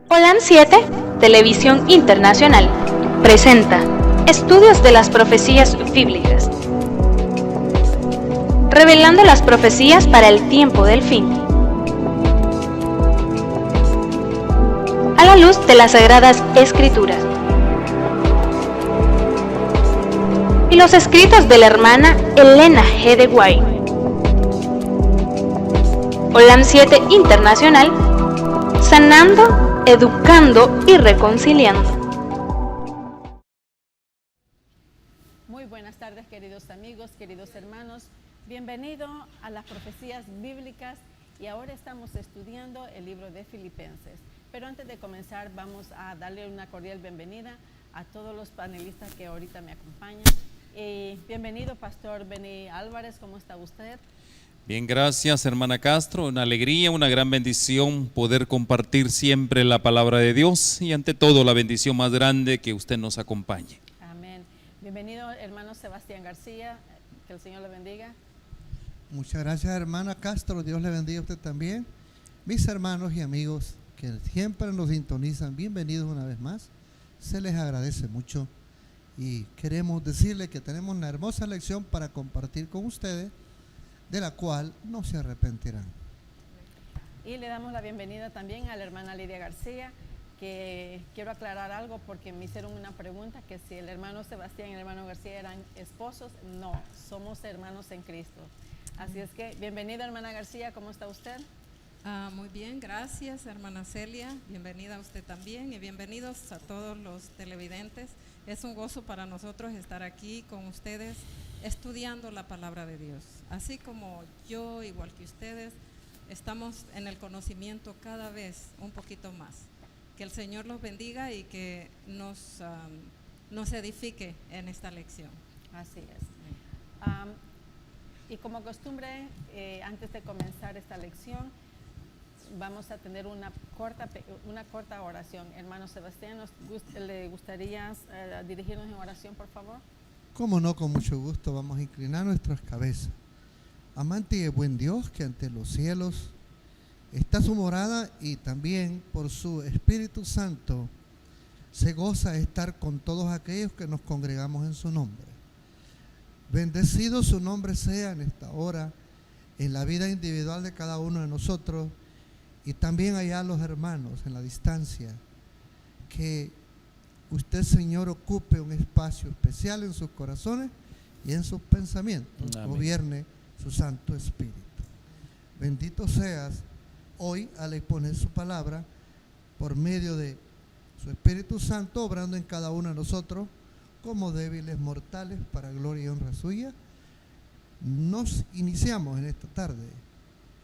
Holan 7, Televisión Internacional, presenta Estudios de las Profecías Bíblicas, revelando las profecías para el tiempo del fin, a la luz de las Sagradas Escrituras y los escritos de la hermana Elena G. de White. Holan 7 Internacional, sanando, educando y reconciliando. Muy buenas tardes, queridos amigos, queridos hermanos. Bienvenido a las profecías bíblicas y ahora estamos estudiando el libro de Filipenses. Pero antes de comenzar vamos a darle una cordial bienvenida a todos los panelistas que ahorita me acompañan. Bienvenido, Pastor Benny Álvarez, ¿cómo está usted? Bien, gracias, hermana Castro. Una alegría, una gran bendición poder compartir siempre la palabra de Dios y ante todo la bendición más grande que usted nos acompañe. Amén. Bienvenido, hermano Sebastián García, que el Señor le bendiga. Muchas gracias, hermana Castro, Dios le bendiga a usted también. Mis hermanos y amigos que siempre nos sintonizan, bienvenidos una vez más. Se les agradece mucho y queremos decirles que tenemos una hermosa lección para compartir con ustedes, de la cual no se arrepentirán. Y le damos la bienvenida también a la hermana Lidia García, que quiero aclarar algo porque me hicieron una pregunta, que si el hermano Sebastián y el hermano García eran esposos. No, somos hermanos en Cristo. Así es que, bienvenida, hermana García, ¿cómo está usted? Muy bien, gracias, hermana Celia, bienvenida a usted también y bienvenidos a todos los televidentes. Es un gozo para nosotros estar aquí con ustedes estudiando la palabra de Dios. Así como yo, igual que ustedes, estamos en el conocimiento cada vez un poquito más. Que el Señor los bendiga y que nos edifique en esta lección. Así es. Y como costumbre, antes de comenzar esta lección, vamos a tener una corta oración. Hermano Sebastián, ¿le gustaría dirigirnos en oración, por favor? Cómo no, con mucho gusto vamos a inclinar nuestras cabezas. Amante y buen Dios, que ante los cielos está su morada y también por su Espíritu Santo se goza de estar con todos aquellos que nos congregamos en su nombre. Bendecido su nombre sea en esta hora, en la vida individual de cada uno de nosotros y también allá los hermanos en la distancia. Que usted, Señor, ocupe un espacio especial en sus corazones y en sus pensamientos. Amén. Gobierne su Santo Espíritu. Bendito seas hoy al exponer su palabra por medio de su Espíritu Santo, obrando en cada uno de nosotros como débiles mortales para gloria y honra suya. Nos iniciamos en esta tarde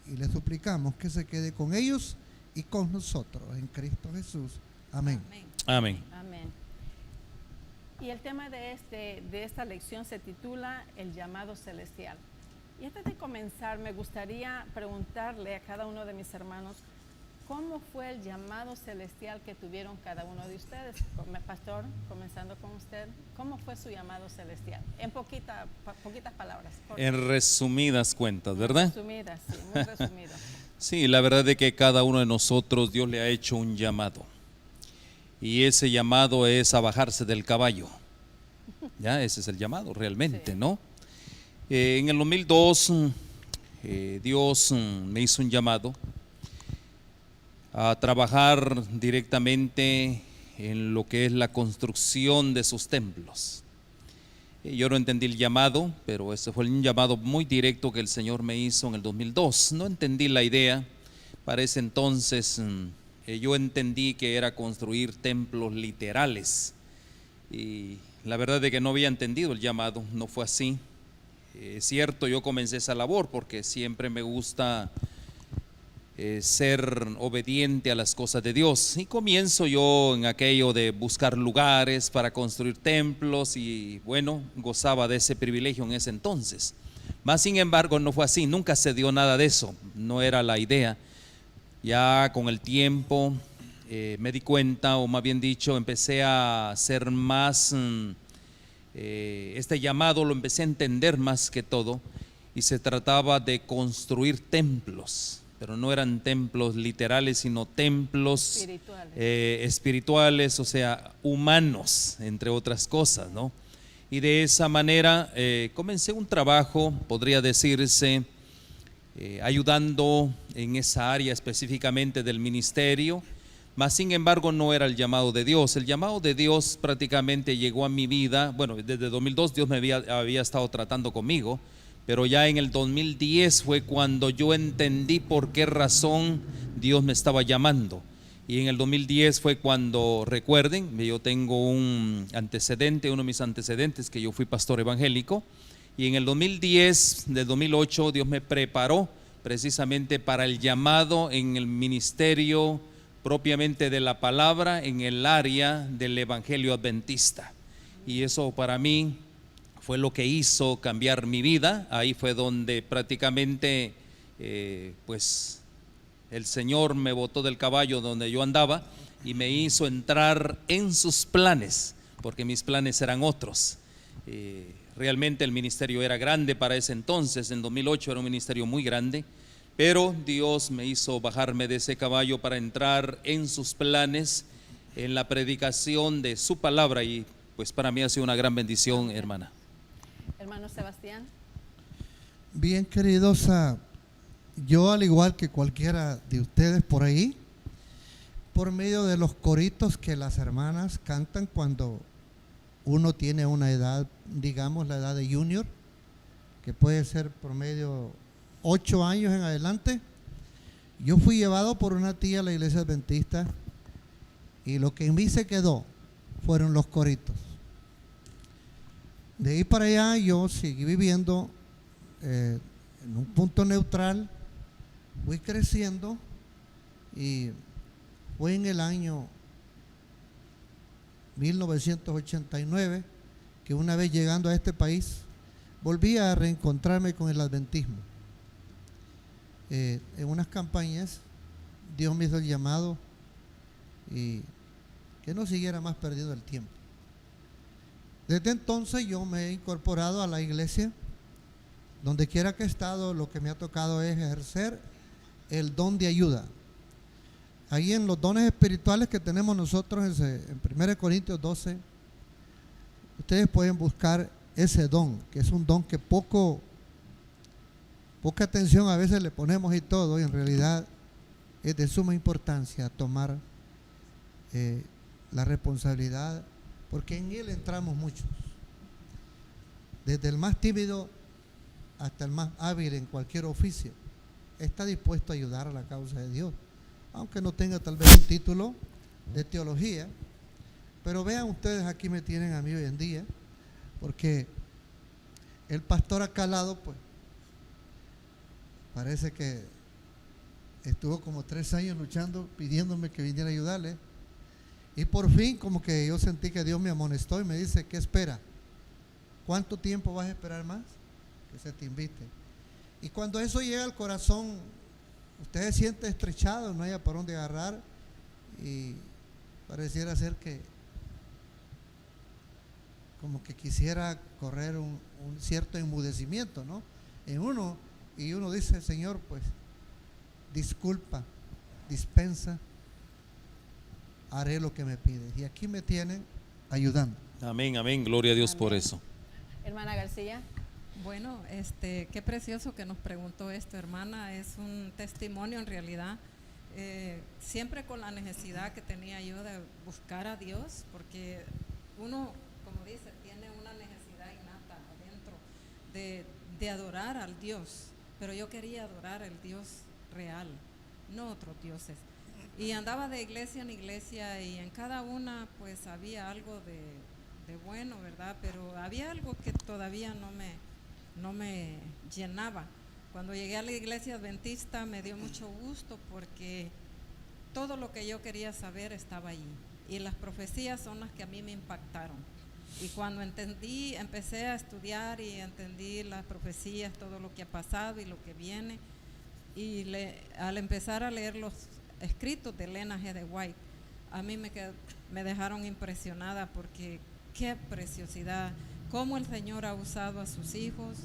y le suplicamos que se quede con ellos y con nosotros en Cristo Jesús. Amén. Amén. Amén. Y el tema de esta lección se titula El llamado celestial. Y antes de comenzar, me gustaría preguntarle a cada uno de mis hermanos, ¿cómo fue el llamado celestial que tuvieron cada uno de ustedes? Pastor, comenzando con usted, ¿cómo fue su llamado celestial? En poquitas palabras. En resumidas cuentas, ¿verdad? Resumidas, sí, muy resumido. Sí, la verdad es que cada uno de nosotros Dios le ha hecho un llamado. Y ese llamado es a bajarse del caballo. Ya, ese es el llamado realmente, sí. ¿No? En el 2002 Dios me hizo un llamado a trabajar directamente en lo que es la construcción de sus templos. Yo no entendí el llamado, pero ese fue un llamado muy directo que el Señor me hizo en el 2002. No entendí la idea. Para ese entonces yo entendí que era construir templos literales y la verdad es que no había entendido el llamado, no fue así. Es cierto, yo comencé esa labor porque siempre me gusta ser obediente a las cosas de Dios y comienzo yo en aquello de buscar lugares para construir templos y bueno, gozaba de ese privilegio en ese entonces. Mas sin embargo no fue así, nunca se dio nada de eso, no era la idea. Ya con el tiempo me di cuenta, o más bien dicho, empecé a ser más, este llamado lo empecé a entender más que todo, y se trataba de construir templos. pero no eran templos literales, sino templos Espirituales. espirituales, o sea, humanos, entre otras cosas, ¿no? Y de esa manera comencé un trabajo, podría decirse, ayudando en esa área específicamente del ministerio, mas sin embargo no era el llamado de Dios. El llamado de Dios prácticamente llegó a mi vida, bueno, desde 2002 Dios me había estado tratando conmigo, pero ya en el 2010 fue cuando yo entendí por qué razón Dios me estaba llamando. Y en el 2010 fue cuando, recuerden, yo tengo un antecedente, uno de mis antecedentes, que yo fui pastor evangélico, y en el 2010, del 2008, Dios me preparó precisamente para el llamado en el ministerio propiamente de la palabra, en el área del evangelio adventista. Y eso para mí fue lo que hizo cambiar mi vida. Ahí fue donde prácticamente pues el Señor me botó del caballo donde yo andaba y me hizo entrar en sus planes, porque mis planes eran otros. Realmente el ministerio era grande para ese entonces, en 2008 era un ministerio muy grande, pero Dios me hizo bajarme de ese caballo para entrar en sus planes, en la predicación de su palabra, y pues para mí ha sido una gran bendición, hermana. Hermano Sebastián. Bien, queridos, yo al igual que cualquiera de ustedes por ahí, por medio de los coritos que las hermanas cantan cuando uno tiene una edad, digamos la edad de junior, que puede ser por medio 8 años en adelante, yo fui llevado por una tía a la iglesia adventista y lo que en mí se quedó fueron los coritos. De ahí para allá yo seguí viviendo en un punto neutral, fui creciendo y fue en el año 1989 que una vez llegando a este país volví a reencontrarme con el adventismo. En unas campañas Dios me hizo el llamado y que no siguiera más perdiendo el tiempo. Desde entonces yo me he incorporado a la iglesia. Donde quiera que he estado, lo que me ha tocado es ejercer el don de ayuda. Ahí en los dones espirituales que tenemos nosotros en 1 Corintios 12, ustedes pueden buscar ese don, que es un don que poca atención a veces le ponemos y todo, y en realidad es de suma importancia tomar la responsabilidad, porque en él entramos muchos. Desde el más tímido hasta el más hábil en cualquier oficio está dispuesto a ayudar a la causa de Dios, aunque no tenga tal vez un título de teología. Pero vean ustedes, aquí me tienen a mí hoy en día, porque el pastor acá al lado, pues parece que estuvo como 3 años luchando, pidiéndome que viniera a ayudarle, y por fin como que yo sentí que Dios me amonestó y me dice: ¿qué espera? ¿Cuánto tiempo vas a esperar más? Que se te invite. Y cuando eso llega al corazón, usted se siente estrechado, no haya por dónde agarrar, y pareciera ser que como que quisiera correr un cierto enmudecimiento, ¿no? En uno, y uno dice: Señor, pues disculpa, dispensa, haré lo que me pides. Y aquí me tienen ayudando. Amén, amén, gloria a Dios. Amén. Por eso. Hermana García. Bueno, qué precioso que nos preguntó esto, hermana. Es un testimonio en realidad. Siempre con la necesidad que tenía yo de buscar a Dios, porque uno, como dice, tiene una necesidad innata adentro de adorar al Dios, pero yo quería adorar al Dios real, no otros dioses. Y andaba de iglesia en iglesia y en cada una pues había algo de bueno, ¿verdad? Pero había algo que todavía no me llenaba. Cuando llegué a la iglesia adventista me dio mucho gusto porque todo lo que yo quería saber estaba allí. Y las profecías son las que a mí me impactaron. Y cuando empecé a estudiar y entendí las profecías, todo lo que ha pasado y lo que viene, y al empezar a leer los escritos de Elena G. de White, a mí me dejaron impresionada porque qué preciosidad, cómo el Señor ha usado a sus hijos,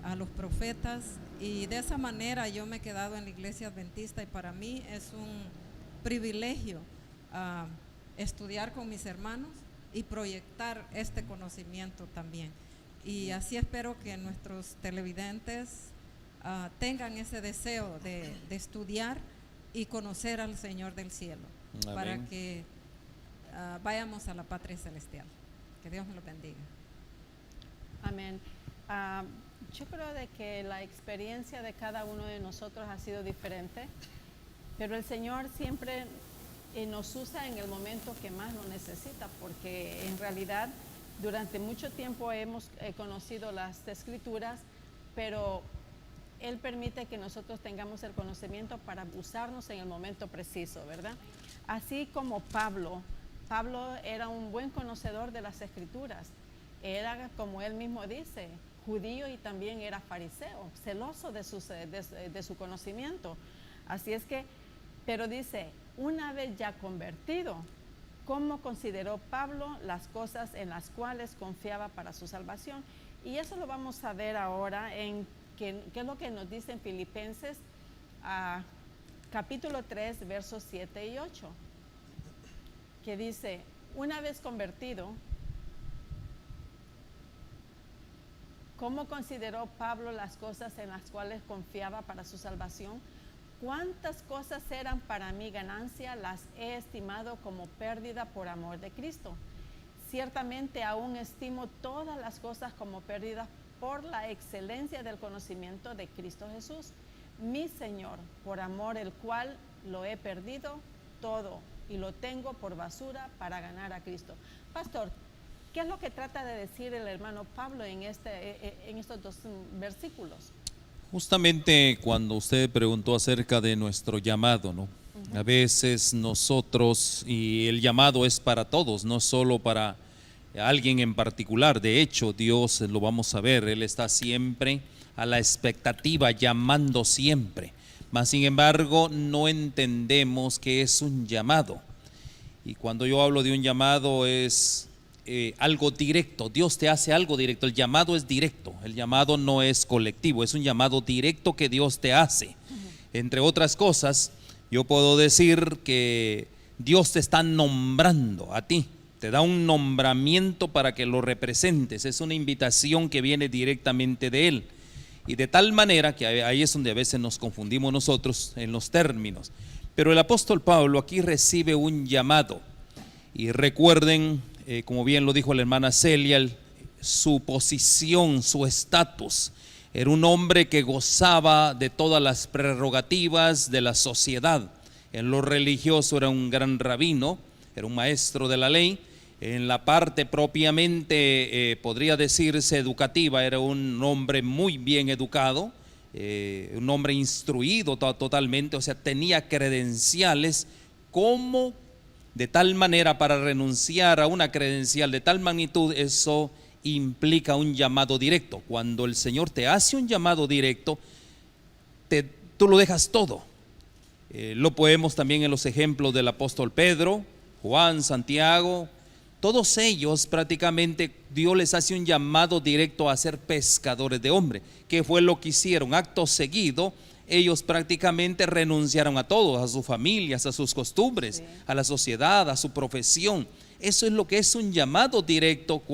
a los profetas, Y de esa manera yo me he quedado en la iglesia adventista y para mí es un privilegio estudiar con mis hermanos y proyectar este conocimiento también. Y así espero que nuestros televidentes tengan ese deseo de estudiar y conocer al Señor del cielo. Amén. Para que vayamos a la patria celestial. Que Dios me lo bendiga. Amén. Yo creo de que la experiencia de cada uno de nosotros ha sido diferente, pero el Señor siempre nos usa en el momento que más lo necesita, porque en realidad durante mucho tiempo hemos conocido las Escrituras, pero Él permite que nosotros tengamos el conocimiento para usarnos en el momento preciso, ¿verdad? Así como Pablo era un buen conocedor de las Escrituras, era, como él mismo dice, judío y también era fariseo, celoso de su conocimiento. Así es que, pero dice, una vez ya convertido, ¿cómo consideró Pablo las cosas en las cuales confiaba para su salvación? Y eso lo vamos a ver ahora en qué es lo que nos dice en Filipenses capítulo 3, versos 7 y 8, que dice, una vez convertido, ¿cómo consideró Pablo las cosas en las cuales confiaba para su salvación? ¿Cuántas cosas eran para mí ganancia? Las he estimado como pérdida por amor de Cristo. Ciertamente aún estimo todas las cosas como pérdidas por la excelencia del conocimiento de Cristo Jesús, mi Señor, por amor el cual lo he perdido todo y lo tengo por basura para ganar a Cristo. Pastor, ¿qué es lo que trata de decir el hermano Pablo en estos dos versículos? Justamente cuando usted preguntó acerca de nuestro llamado, ¿no? A veces nosotros, y el llamado es para todos, no solo para alguien en particular. De hecho, Dios, lo vamos a ver, Él está siempre a la expectativa, llamando siempre. Mas sin embargo, no entendemos que es un llamado. Y cuando yo hablo de un llamado es algo directo. Dios te hace algo directo. El llamado es directo. El llamado no es colectivo. Es un llamado directo que Dios te hace. Entre otras cosas, yo puedo decir que Dios te está nombrando a ti. Te da un nombramiento para que lo representes. Es una invitación que viene directamente de Él. Y de tal manera que ahí es donde a veces nos confundimos nosotros en los términos. Pero el apóstol Pablo aquí recibe un llamado. Y recuerden, como bien lo dijo la hermana Celia, su posición, su estatus. Era un hombre que gozaba de todas las prerrogativas de la sociedad. En lo religioso era un gran rabino, era un maestro de la ley. En la parte propiamente, podría decirse educativa, era un hombre muy bien educado, un hombre instruido totalmente, o sea, tenía credenciales. Como de tal manera para renunciar a una credencial de tal magnitud, eso implica un llamado directo. Cuando el Señor te hace un llamado directo, tú lo dejas todo. Lo podemos también en los ejemplos del apóstol Pedro, Juan, Santiago. Todos ellos prácticamente Dios les hace un llamado directo a ser pescadores de hombres. ¿Qué fue lo que hicieron? Acto seguido, ellos prácticamente renunciaron a todo, a sus familias, a sus costumbres, sí, a la sociedad, a su profesión. Eso es lo que es un llamado directo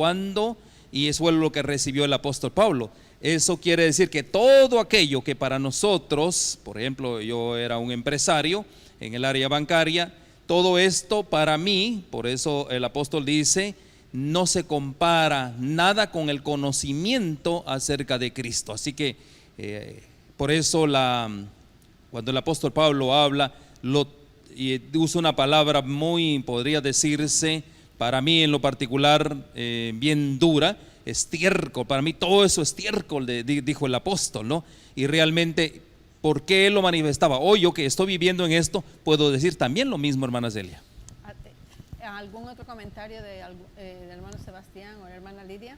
y eso es lo que recibió el apóstol Pablo. Eso quiere decir que todo aquello que para nosotros, por ejemplo, yo era un empresario en el área bancaria, todo esto para mí, por eso el apóstol dice, no se compara nada con el conocimiento acerca de Cristo. Así que por eso cuando el apóstol Pablo habla, usa una palabra muy, podría decirse, para mí en lo particular, bien dura, estiércol. Para mí todo eso estiércol, dijo el apóstol, ¿no? Y realmente, ¿por qué él lo manifestaba? Hoy yo que estoy viviendo en esto, puedo decir también lo mismo, hermana Celia. ¿Algún otro comentario del hermano Sebastián o la hermana Lidia?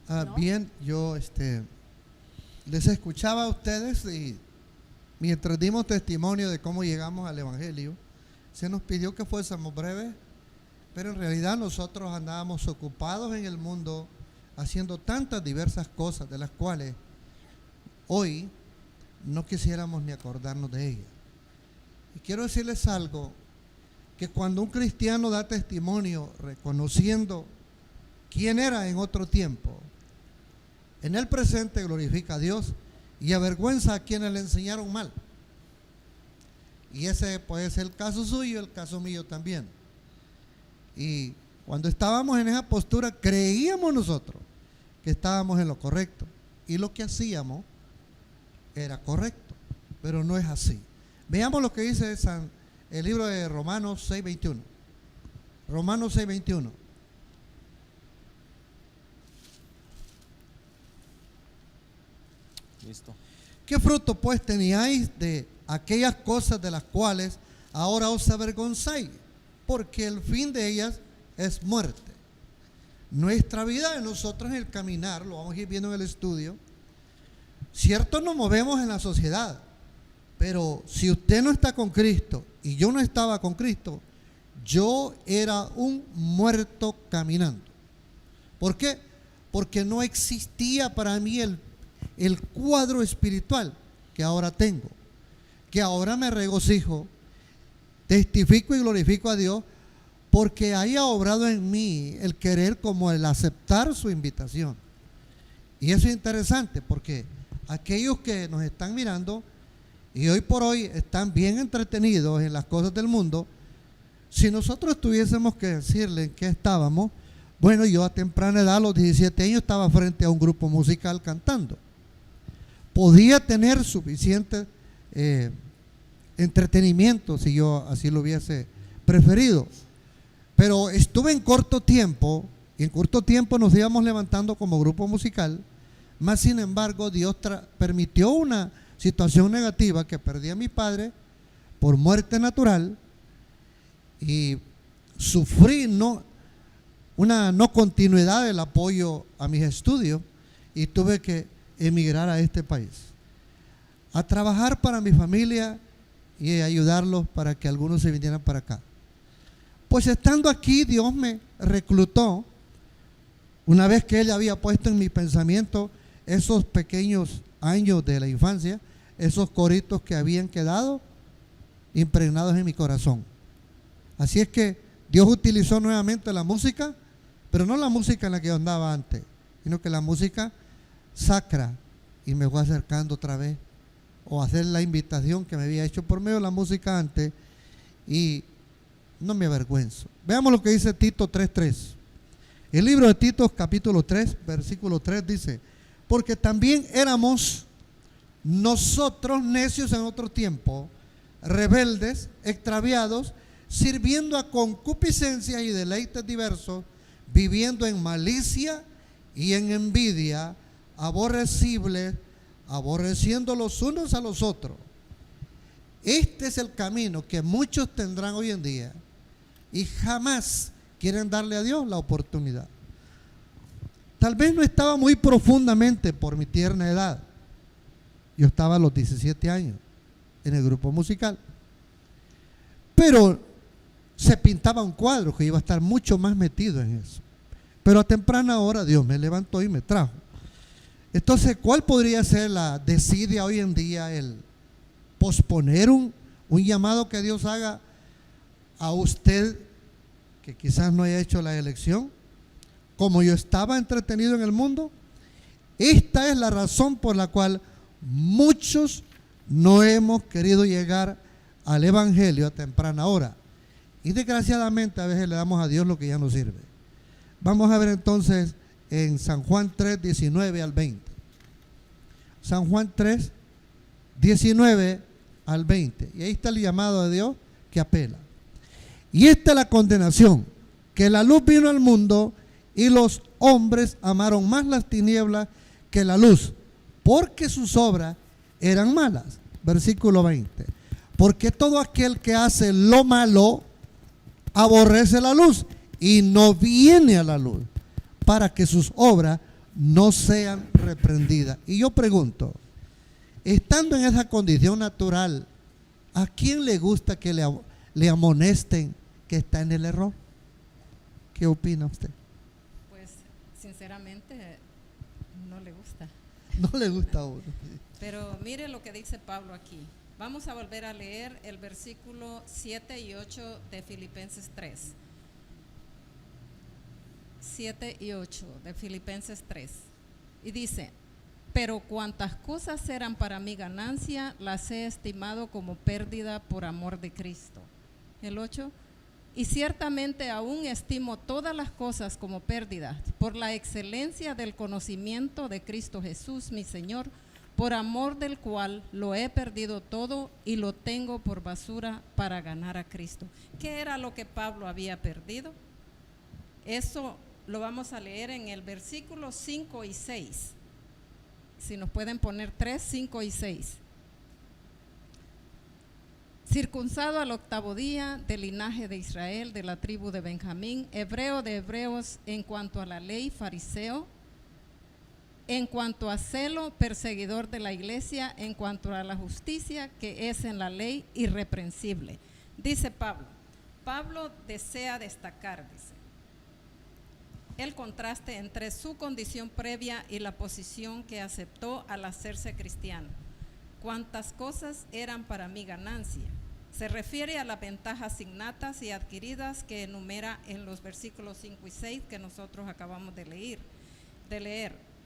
¿No? Bien, yo les escuchaba a ustedes y mientras dimos testimonio de cómo llegamos al Evangelio, se nos pidió que fuésemos breves, pero en realidad nosotros andábamos ocupados en el mundo haciendo tantas diversas cosas de las cuales hoy no quisiéramos ni acordarnos de ella. Y quiero decirles algo, que cuando un cristiano da testimonio reconociendo quién era en otro tiempo, en el presente glorifica a Dios y avergüenza a quienes le enseñaron mal. Y ese puede ser el caso suyo, el caso mío también. Y cuando estábamos en esa postura, creíamos nosotros que estábamos en lo correcto. Y lo que hacíamos era correcto, pero no es así. Veamos lo que dice el libro de Romanos 6:21. Romanos 6:21. Listo. ¿Qué fruto pues teníais de aquellas cosas de las cuales ahora os avergonzáis? Porque el fin de ellas es muerte. Nuestra vida de nosotros en el caminar, lo vamos a ir viendo en el estudio, cierto nos movemos en la sociedad, pero si usted no está con Cristo y yo no estaba con Cristo, yo era un muerto caminando. ¿Por qué? Porque no existía para mí el cuadro espiritual que ahora tengo, que ahora me regocijo, testifico y glorifico a Dios porque haya obrado en mí el querer como el aceptar su invitación. Y eso es interesante porque aquellos que nos están mirando y hoy por hoy están bien entretenidos en las cosas del mundo, si nosotros tuviésemos que decirle en qué estábamos, bueno, yo a temprana edad, a los 17 años, estaba frente a un grupo musical cantando. Podía tener suficiente entretenimiento si yo así lo hubiese preferido. Pero estuve en corto tiempo, y en corto tiempo nos íbamos levantando como grupo musical, más sin embargo Dios permitió una situación negativa que perdí a mi padre por muerte natural y sufrí una no continuidad del apoyo a mis estudios y tuve que emigrar a este país a trabajar para mi familia y ayudarlos para que algunos se vinieran para acá. Pues estando aquí, Dios me reclutó una vez que Él había puesto en mi pensamiento esos pequeños años de la infancia, esos coritos que habían quedado impregnados en mi corazón. Así es que Dios utilizó nuevamente la música, pero no la música en la que yo andaba antes, sino que la música sacra, y me fue acercando otra vez, o hacer la invitación que me había hecho por medio de la música antes, y no me avergüenzo. Veamos lo que dice Tito 3:3. El libro de Tito, capítulo 3, versículo 3 dice: porque también éramos nosotros necios en otro tiempo, rebeldes, extraviados, sirviendo a concupiscencias y deleites diversos, viviendo en malicia y en envidia, aborrecibles, aborreciendo los unos a los otros. Este es el camino que muchos tendrán hoy en día y jamás quieren darle a Dios la oportunidad. Tal vez no estaba muy profundamente por mi tierna edad. Yo estaba a los 17 años en el grupo musical, pero se pintaba un cuadro que iba a estar mucho más metido en eso. Pero a temprana hora Dios me levantó y me trajo. Entonces, ¿cuál podría ser la desidia hoy en día, el posponer un llamado que Dios haga a usted que quizás no haya hecho la elección? Como yo estaba entretenido en el mundo, esta es la razón por la cual muchos no hemos querido llegar al Evangelio a temprana hora. Y desgraciadamente a veces le damos a Dios lo que ya no sirve. Vamos a ver entonces en San Juan 3, 19 al 20. San Juan 3, 19 al 20. Y ahí está el llamado de Dios que apela. Y esta es la condenación, que la luz vino al mundo y los hombres amaron más las tinieblas que la luz, porque sus obras eran malas. Versículo 20. Porque todo aquel que hace lo malo aborrece la luz y no viene a la luz, para que sus obras no sean reprendidas. Y yo pregunto, estando en esa condición natural, ¿a quién le gusta que le amonesten que está en el error? ¿Qué opina usted? Pues sinceramente no le gusta. No le gusta a uno. Pero mire lo que dice Pablo aquí. Vamos a volver a leer el versículo 7 y 8 de Filipenses 3. 7 y 8 de Filipenses 3. Y dice: pero cuantas cosas eran para mi ganancia, las he estimado como pérdida por amor de Cristo. El 8. Y ciertamente aún estimo todas las cosas como pérdidas por la excelencia del conocimiento de Cristo Jesús, mi Señor, por amor del cual lo he perdido todo y lo tengo por basura para ganar a Cristo. ¿Qué era lo que Pablo había perdido? Eso lo vamos a leer en el versículo 5 y 6. Si nos pueden poner 3, 5 y 6. Circuncidado al 8º día, del linaje de Israel, de la tribu de Benjamín, hebreo de hebreos, en cuanto a la ley, fariseo, en cuanto a celo, perseguidor de la iglesia, en cuanto a la justicia que es en la ley, irreprensible. Dice Pablo. Pablo desea destacar, dice, el contraste entre su condición previa y la posición que aceptó al hacerse cristiano. Cuántas cosas eran para mi ganancia. Se refiere a las ventajas innatas y adquiridas que enumera en los versículos 5 y 6 que nosotros acabamos de leer.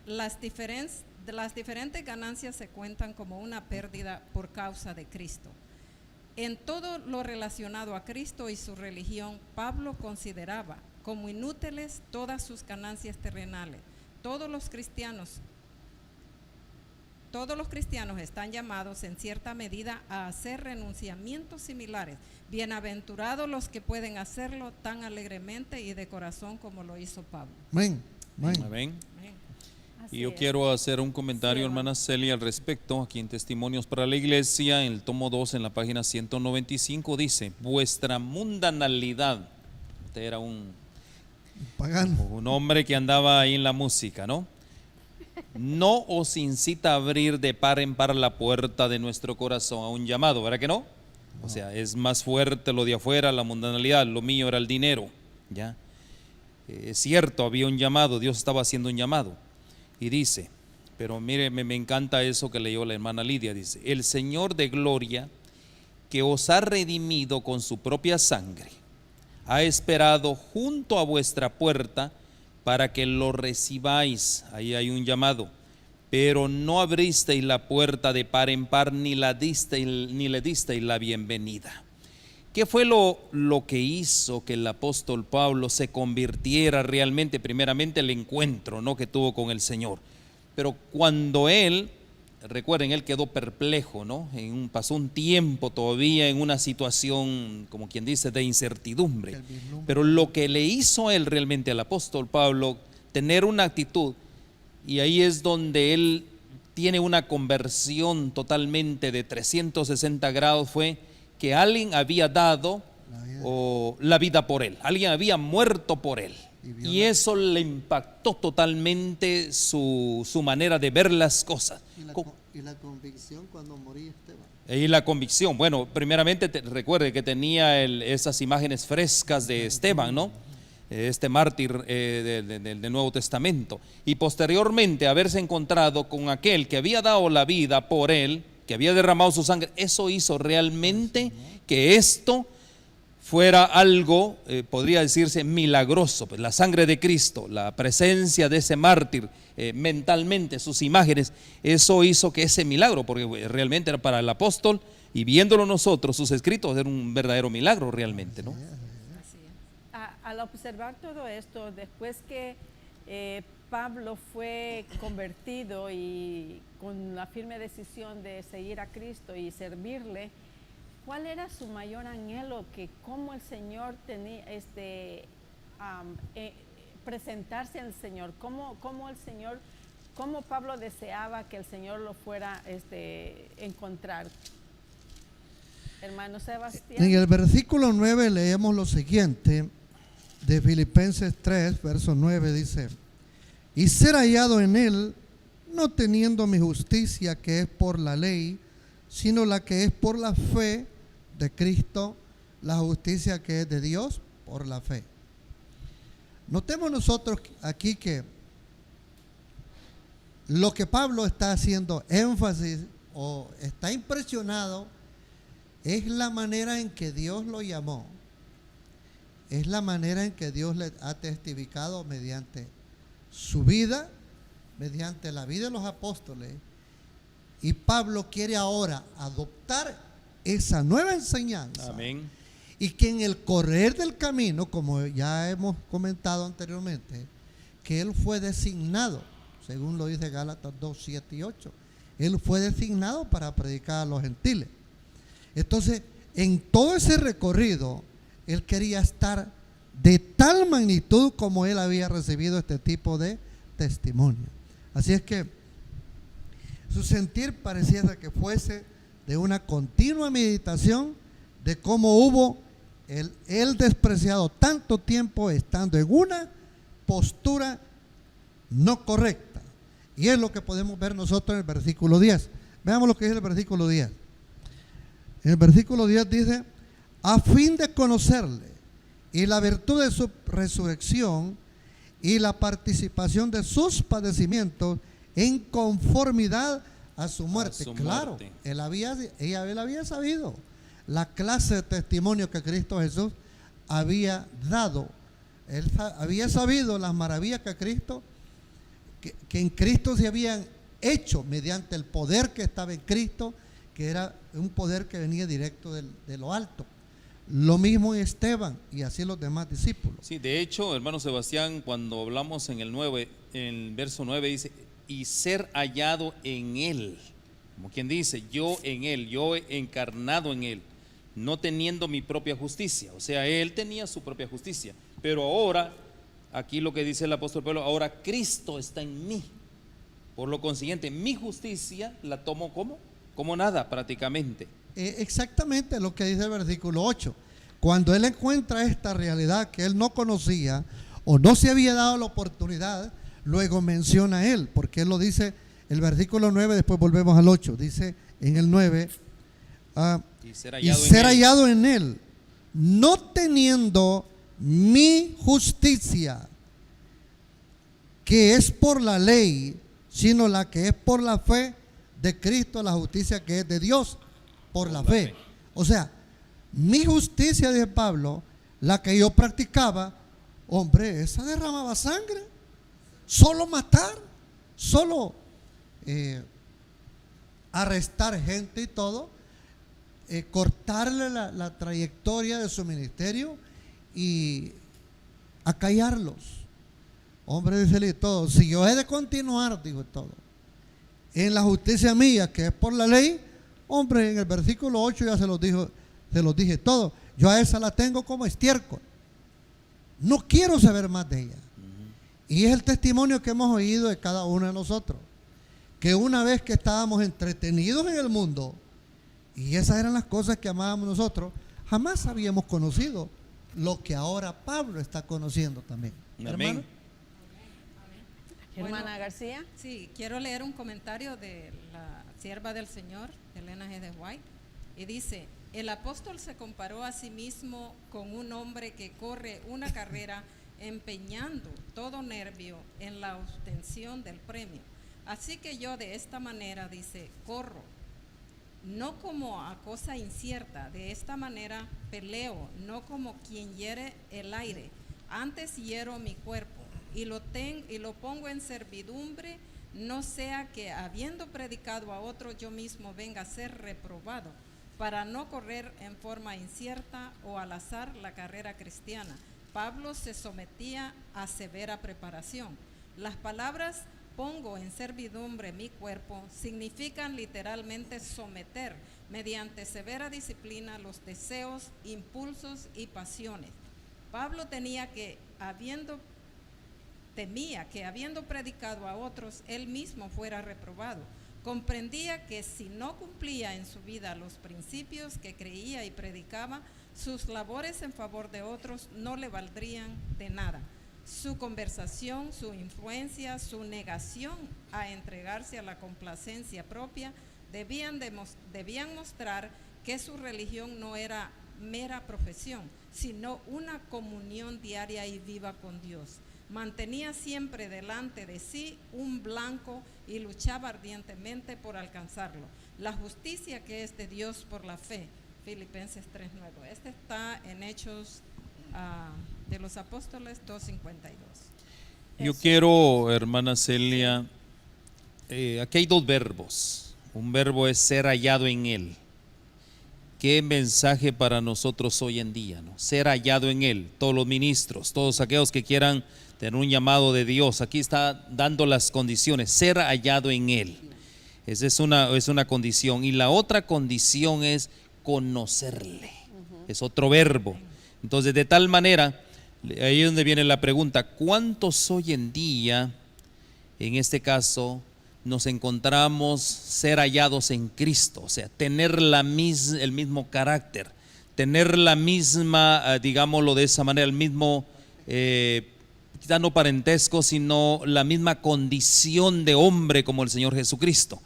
Las diferentes ganancias se cuentan como una pérdida por causa de Cristo. En todo lo relacionado a Cristo y su religión, Pablo consideraba como inútiles todas sus ganancias terrenales. Todos los cristianos están llamados en cierta medida a hacer renunciamientos similares. Bienaventurados los que pueden hacerlo tan alegremente y de corazón como lo hizo Pablo. Amén. Amén. Amén. Así Y yo es. quiero hacer un comentario, Sí, hermana Celia, al respecto. Aquí en Testimonios para la Iglesia, en el tomo 2, en la página 195, dice: vuestra mundanalidad. Este era un Pagano. hombre que andaba ahí en la música, ¿no? No os incita a abrir de par en par la puerta de nuestro corazón a un llamado, ¿verdad que no? O sea, es más fuerte lo de afuera, la mundanalidad. Lo mío era el dinero, ¿ya? Es cierto, había un llamado, Dios estaba haciendo un llamado. Y dice, pero mire, me encanta eso que leyó la hermana Lidia, dice: el Señor de gloria, que os ha redimido con su propia sangre, ha esperado junto a vuestra puerta para que lo recibáis. Ahí hay un llamado. Pero no abristeis la puerta de par en par, ni le disteis la bienvenida. ¿Qué fue lo que hizo que el apóstol Pablo se convirtiera realmente? Primeramente el encuentro, ¿no?, que tuvo con el Señor. Pero cuando él, recuerden, él quedó perplejo, ¿no? Pasó un tiempo todavía en una situación, como quien dice, de incertidumbre. Pero lo que le hizo a él realmente, al apóstol Pablo, tener una actitud, y ahí es donde él tiene una conversión totalmente de 360 grados, fue que alguien había dado la vida por él, alguien había muerto por él. Y eso le impactó totalmente su manera de ver las cosas. Y la convicción cuando moría Esteban. Y la convicción, bueno, primeramente recuerde que tenía esas imágenes frescas de Esteban, ¿no? Este mártir del Nuevo Testamento. Y posteriormente haberse encontrado con aquel que había dado la vida por él, que había derramado su sangre, eso hizo realmente que esto fuera algo, podría decirse, milagroso. Pues la sangre de Cristo, la presencia de ese mártir, mentalmente, sus imágenes, eso hizo que ese milagro, porque realmente era para el apóstol, y viéndolo nosotros, sus escritos, era un verdadero milagro realmente, ¿no? Así es. Al observar todo esto, después que Pablo fue convertido y con la firme decisión de seguir a Cristo y servirle, ¿cuál era su mayor anhelo? Que cómo el Señor tenía presentarse al Señor, cómo Pablo deseaba que el Señor lo fuera encontrar. Hermano Sebastián. En el versículo 9 leemos lo siguiente de Filipenses 3, verso 9, dice: y ser hallado en él, no teniendo mi justicia que es por la ley, sino la que es por la fe de Cristo, la justicia que es de Dios por la fe. Notemos nosotros aquí que lo que Pablo está haciendo énfasis o está impresionado es la manera en que Dios lo llamó. Es la manera en que Dios le ha testificado mediante su vida, mediante la vida de los apóstoles. Y Pablo quiere ahora adoptar esa nueva enseñanza. Amén. Y que en el correr del camino, como ya hemos comentado anteriormente, que él fue designado, según lo dice Gálatas 2, 7 y 8. Él fue designado para predicar a los gentiles. Entonces, en todo ese recorrido, él quería estar de tal magnitud como él había recibido este tipo de testimonio. Así es que su sentir pareciera que fuese de una continua meditación de cómo hubo él despreciado tanto tiempo estando en una postura no correcta. Y es lo que podemos ver nosotros en el versículo 10. Veamos lo que dice el versículo 10. En el versículo 10 dice: a fin de conocerle y la virtud de su resurrección y la participación de sus padecimientos en conformidad a su muerte. Claro, él había sabido la clase de testimonio que Cristo Jesús había dado. Él había sabido las maravillas que Cristo, que en Cristo se habían hecho mediante el poder que estaba en Cristo, que era un poder que venía directo de lo alto. Lo mismo en Esteban y así los demás discípulos. Sí, de hecho, hermano Sebastián, cuando hablamos en el verso 9 dice: y ser hallado en él, como quien dice, yo en él, yo encarnado en él, no teniendo mi propia justicia. O sea, él tenía su propia justicia, pero ahora, aquí lo que dice el apóstol Pablo, ahora Cristo está en mí. Por lo consiguiente, mi justicia la tomo como nada prácticamente. Exactamente lo que dice el versículo 8. Cuando él encuentra esta realidad que él no conocía o no se había dado la oportunidad, luego menciona a él, porque él lo dice el versículo 9, después volvemos al 8. Dice en el 9, y ser hallado en él, no teniendo mi justicia, que es por la ley, sino la que es por la fe de Cristo, la justicia que es de Dios por la fe. O sea, mi justicia, dice Pablo, la que yo practicaba, hombre, esa derramaba sangre, solo matar, solo arrestar gente y todo, cortarle la trayectoria de su ministerio y acallarlos. Hombre, dice todo, si yo he de continuar, digo todo, en la justicia mía, que es por la ley, hombre, en el versículo 8 ya se los dije todo. Yo a esa la tengo como estiércol. No quiero saber más de ella. Y es el testimonio que hemos oído de cada uno de nosotros. Que una vez que estábamos entretenidos en el mundo, y esas eran las cosas que amábamos nosotros, jamás habíamos conocido lo que ahora Pablo está conociendo también. Amén. Hermano. Hermana García. Sí, quiero leer un comentario de la sierva del Señor, Elena G. de White, y dice: el apóstol se comparó a sí mismo con un hombre que corre una carrera empeñando todo nervio en la obtención del premio. Así que yo de esta manera, dice, corro, no como a cosa incierta, de esta manera peleo, no como quien hiere el aire, antes hiero mi cuerpo y lo pongo en servidumbre, no sea que habiendo predicado a otro yo mismo venga a ser reprobado, para no correr en forma incierta o al azar la carrera cristiana. Pablo se sometía a severa preparación. Las palabras pongo en servidumbre mi cuerpo significan literalmente someter mediante severa disciplina los deseos, impulsos y pasiones. Pablo temía que habiendo predicado a otros, él mismo fuera reprobado. Comprendía que si no cumplía en su vida los principios que creía y predicaba, sus labores en favor de otros no le valdrían de nada. Su conversación, su influencia, su negación a entregarse a la complacencia propia debían mostrar que su religión no era mera profesión, sino una comunión diaria y viva con Dios. mantenía siempre delante de sí un blanco y luchaba ardientemente por alcanzarlo. La justicia que es de Dios por la fe. Filipenses 3:9. Este está en Hechos de los Apóstoles 2:52. Yo quiero, hermana Celia, aquí hay dos verbos. Un verbo es ser hallado en Él. Qué mensaje para nosotros hoy en día, ¿no? Ser hallado en Él. Todos los ministros, todos aquellos que quieran tener un llamado de Dios, aquí está dando las condiciones, ser hallado en Él. Esa es una condición. Y la otra condición es conocerle. Es otro verbo. Entonces, de tal manera, ahí es donde viene la pregunta: ¿cuántos hoy en día, en este caso, nos encontramos ser hallados en Cristo? O sea, tener el mismo carácter, tener la misma, digámoslo de esa manera, el mismo, quizá no parentesco, sino la misma condición de hombre como el Señor Jesucristo.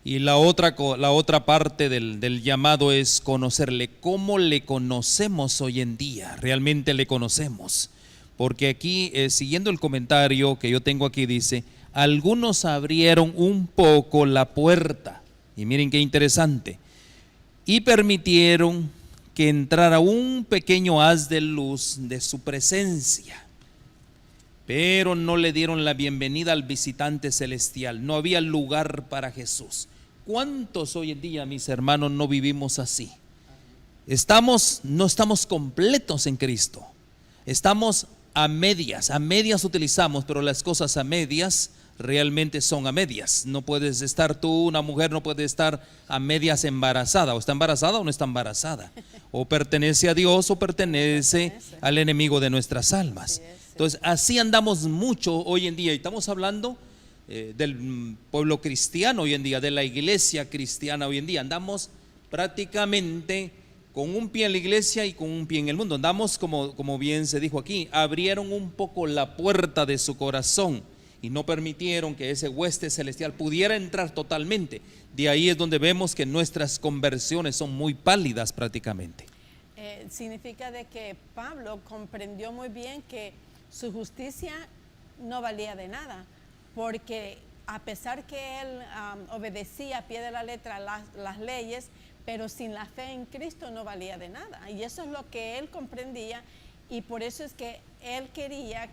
Y la otra parte del llamado es conocerle. ¿Cómo le conocemos hoy en día? ¿Realmente le conocemos? Porque aquí, siguiendo el comentario que yo tengo aquí, dice: algunos abrieron un poco la puerta, y miren qué interesante, y permitieron que entrara un pequeño haz de luz de su presencia, pero no le dieron la bienvenida al visitante celestial. No había lugar para Jesús. ¿Cuántos hoy en día, mis hermanos, no vivimos así? No estamos completos en Cristo. Estamos a medias utilizamos, pero las cosas a medias realmente son a medias. No puedes estar tú, una mujer no puede estar a medias embarazada. O está embarazada o no está embarazada. O pertenece a Dios o pertenece al enemigo de nuestras almas. Entonces, así andamos mucho hoy en día. Y estamos hablando del pueblo cristiano hoy en día, de la iglesia cristiana hoy en día. Andamos prácticamente con un pie en la iglesia y con un pie en el mundo. Andamos, como bien se dijo aquí, abrieron un poco la puerta de su corazón y no permitieron que ese hueste celestial pudiera entrar totalmente. De ahí es donde vemos que nuestras conversiones son muy pálidas prácticamente. Significa de que Pablo comprendió muy bien que su justicia no valía de nada, porque a pesar que él obedecía a pie de la letra las leyes, pero sin la fe en Cristo no valía de nada. Y eso es lo que él comprendía, y por eso es que él quería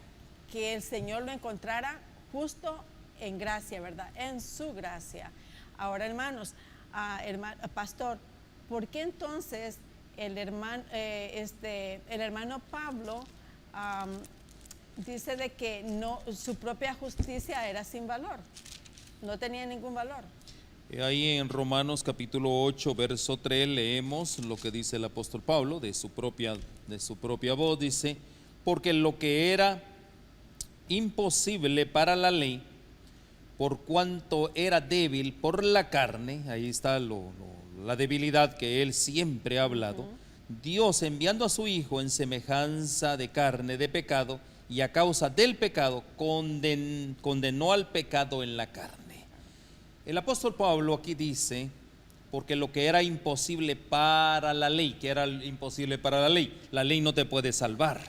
que el Señor lo encontrara justo en gracia, ¿verdad? En su gracia. Ahora, hermanos, pastor, ¿por qué entonces el hermano Pablo dice de que su propia justicia era sin valor? No tenía ningún valor. Ahí en Romanos capítulo 8, verso 3 leemos lo que dice el apóstol Pablo de su propia voz. Dice: porque lo que era imposible para la ley, por cuanto era débil por la carne, ahí está la debilidad que él siempre ha hablado. Dios, enviando a su Hijo en semejanza de carne de pecado, y a causa del pecado condenó al pecado en la carne. El apóstol Pablo aquí dice: porque lo que era imposible para la ley, que era imposible para la ley no te puede salvar.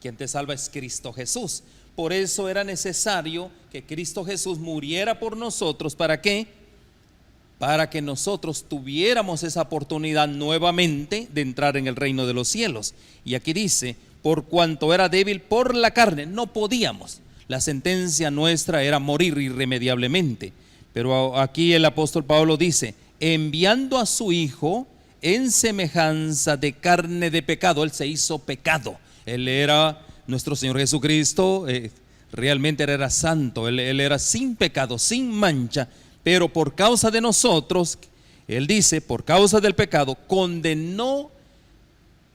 Quien te salva es Cristo Jesús. Por eso era necesario que Cristo Jesús muriera por nosotros. ¿Para qué? Para que nosotros tuviéramos esa oportunidad nuevamente de entrar en el reino de los cielos. Y aquí dice: por cuanto era débil por la carne, no podíamos. La sentencia nuestra era morir irremediablemente. Pero aquí el apóstol Pablo dice: enviando a su Hijo en semejanza de carne de pecado. Él se hizo pecado. Él era nuestro Señor Jesucristo, realmente era santo. Él era sin pecado, sin mancha. Pero por causa de nosotros, él dice, por causa del pecado, condenó,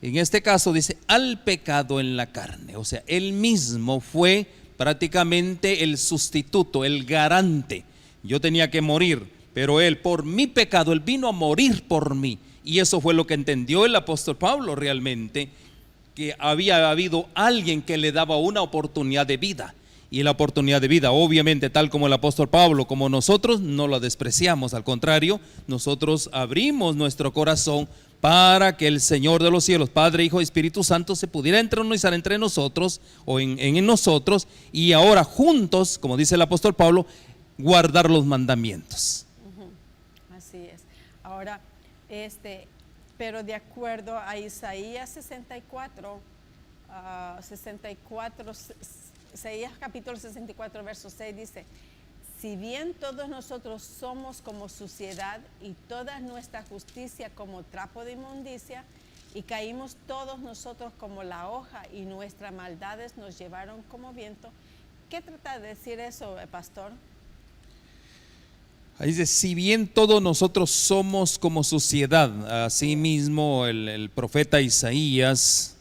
en este caso dice, al pecado en la carne. O sea, él mismo fue prácticamente el sustituto, el garante. Yo tenía que morir, pero él, por mi pecado, él vino a morir por mí. Y eso fue lo que entendió el apóstol Pablo realmente, que había habido alguien que le daba una oportunidad de vida. Y la oportunidad de vida, obviamente, tal como el apóstol Pablo, como nosotros, no la despreciamos. Al contrario, nosotros abrimos nuestro corazón para que el Señor de los cielos, Padre, Hijo y Espíritu Santo, se pudiera entronizar entre nosotros o en nosotros, y ahora juntos, como dice el apóstol Pablo, guardar los mandamientos. Así es. Ahora, pero de acuerdo a Isaías 64, Isaías capítulo 64, verso 6 dice: si bien todos nosotros somos como suciedad y toda nuestra justicia como trapo de inmundicia, y caímos todos nosotros como la hoja y nuestras maldades nos llevaron como viento. ¿Qué trata de decir eso, pastor? Ahí dice, si bien todos nosotros somos como suciedad. Asimismo el profeta Isaías,